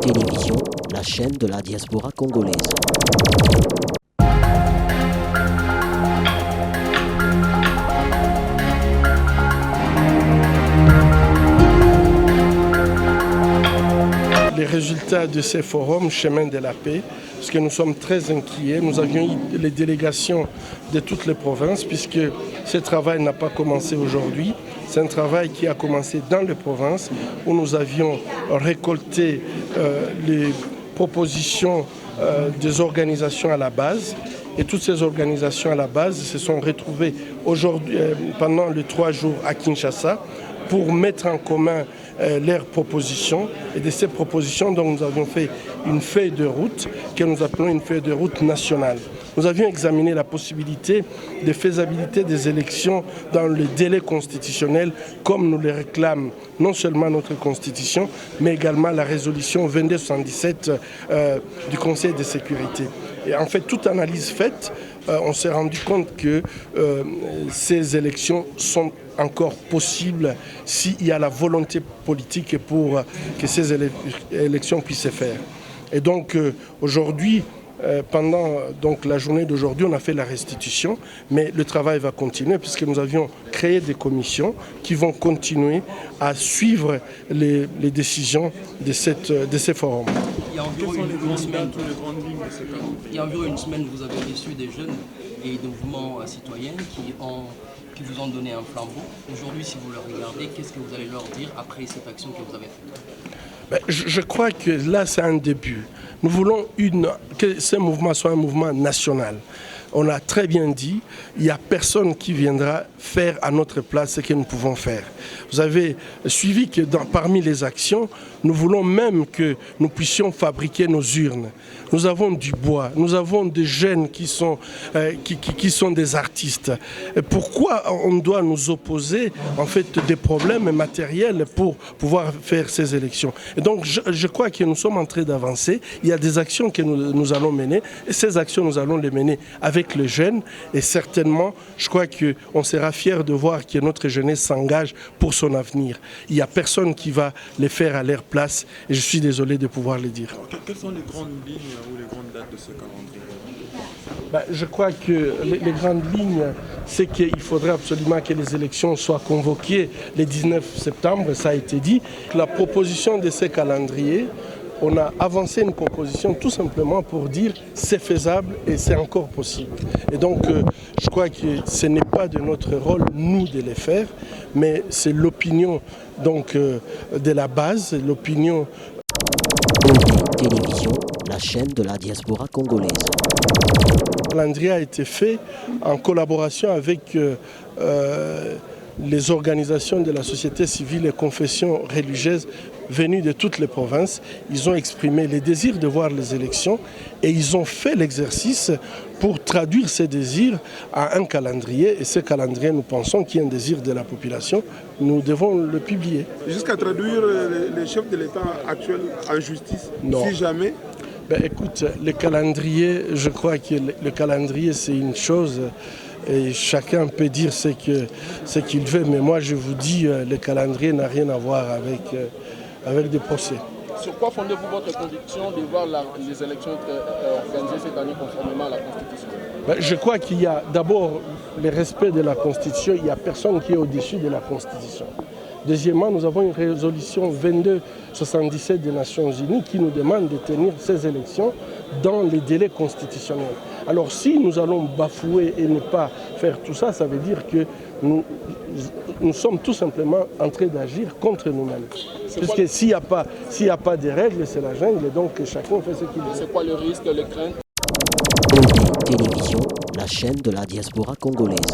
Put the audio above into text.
Télévision, la chaîne de la diaspora congolaise. Les résultats de ces forums Chemin de la Paix, parce que nous sommes très inquiets. Nous avions eu les délégations de toutes les provinces, puisque ce travail n'a pas commencé aujourd'hui. C'est un travail qui a commencé dans les provinces, où nous avions récolté les propositions des organisations à la base. Et toutes ces organisations à la base se sont retrouvées aujourd'hui, pendant les 3 jours à Kinshasa, pour mettre en commun leurs propositions. Et de ces propositions, donc, nous avions fait une feuille de route que nous appelons une feuille de route nationale. Nous avions examiné la possibilité de faisabilité des élections dans le délai constitutionnel, comme nous le réclame non seulement notre Constitution, mais également la résolution 2277 du Conseil de sécurité. Et en fait, toute analyse faite, on s'est rendu compte que ces élections sont encore possibles s'il y a la volonté politique pour que ces élections puissent se faire. Et donc aujourd'hui, pendant la journée d'aujourd'hui, on a fait la restitution, mais le travail va continuer puisque nous avions créé des commissions qui vont continuer à suivre les décisions de ces forums. Il y a environ une semaine, vous avez reçu des jeunes et des mouvements citoyens qui vous ont donné un flambeau. Aujourd'hui, si vous le regardez, qu'est-ce que vous allez leur dire après cette action que vous avez faite? Je crois que là, c'est un début. Nous voulons que ce mouvement soit un mouvement national. On a très bien dit, il n'y a personne qui viendra faire à notre place ce que nous pouvons faire. Vous avez suivi que parmi les actions, nous voulons même que nous puissions fabriquer nos urnes. Nous avons du bois, nous avons des jeunes qui sont des artistes. Et pourquoi on doit nous opposer en fait des problèmes matériels pour pouvoir faire ces élections? Et donc je crois que nous sommes en train d'avancer. Il y a des actions que nous allons mener et ces actions nous allons les mener avec les jeunes et certainement je crois qu'on sera fiers de voir que notre jeunesse s'engage pour son avenir. Il n'y a personne qui va les faire à leur place et je suis désolé de pouvoir le dire. Quelles sont les grandes lignes ou les grandes dates de ce calendrier? Je crois que les grandes lignes, c'est qu'il faudrait absolument que les élections soient convoquées le 19 septembre, ça a été dit. La proposition de ce calendrier, on a avancé une proposition tout simplement pour dire c'est faisable et c'est encore possible. Et donc je crois que ce n'est pas de notre rôle, nous, de les faire, mais c'est l'opinion de la base, l'opinion. Télévision, la chaîne de la diaspora congolaise. Le calendrier a été fait en collaboration avec les organisations de la société civile et confessions religieuses venues de toutes les provinces. Ils ont exprimé le désir de voir les élections et ils ont fait l'exercice pour traduire ces désirs à un calendrier. Et ce calendrier, nous pensons qu'il y a un désir de la population. Nous devons le publier. Jusqu'à traduire les chefs de l'État actuel en justice, non. Si jamais. Écoute, le calendrier, je crois que le calendrier c'est une chose et chacun peut dire ce qu'il veut, mais moi je vous dis, le calendrier n'a rien à voir avec des procès. Sur quoi fondez-vous votre conviction de voir les élections organisées cette année conformément à la Constitution? Je crois qu'il y a d'abord le respect de la Constitution, il n'y a personne qui est au-dessus de la Constitution. Deuxièmement, nous avons une résolution 2277 des Nations Unies qui nous demande de tenir ces élections dans les délais constitutionnels. Alors si nous allons bafouer et ne pas faire tout ça, ça veut dire que nous sommes tout simplement en train d'agir contre nous-mêmes. Puisque s'il n'y a pas de règles, c'est la jungle, et donc chacun fait ce qu'il veut. C'est quoi le risque, les craintes? Télévision, la chaîne de la diaspora congolaise.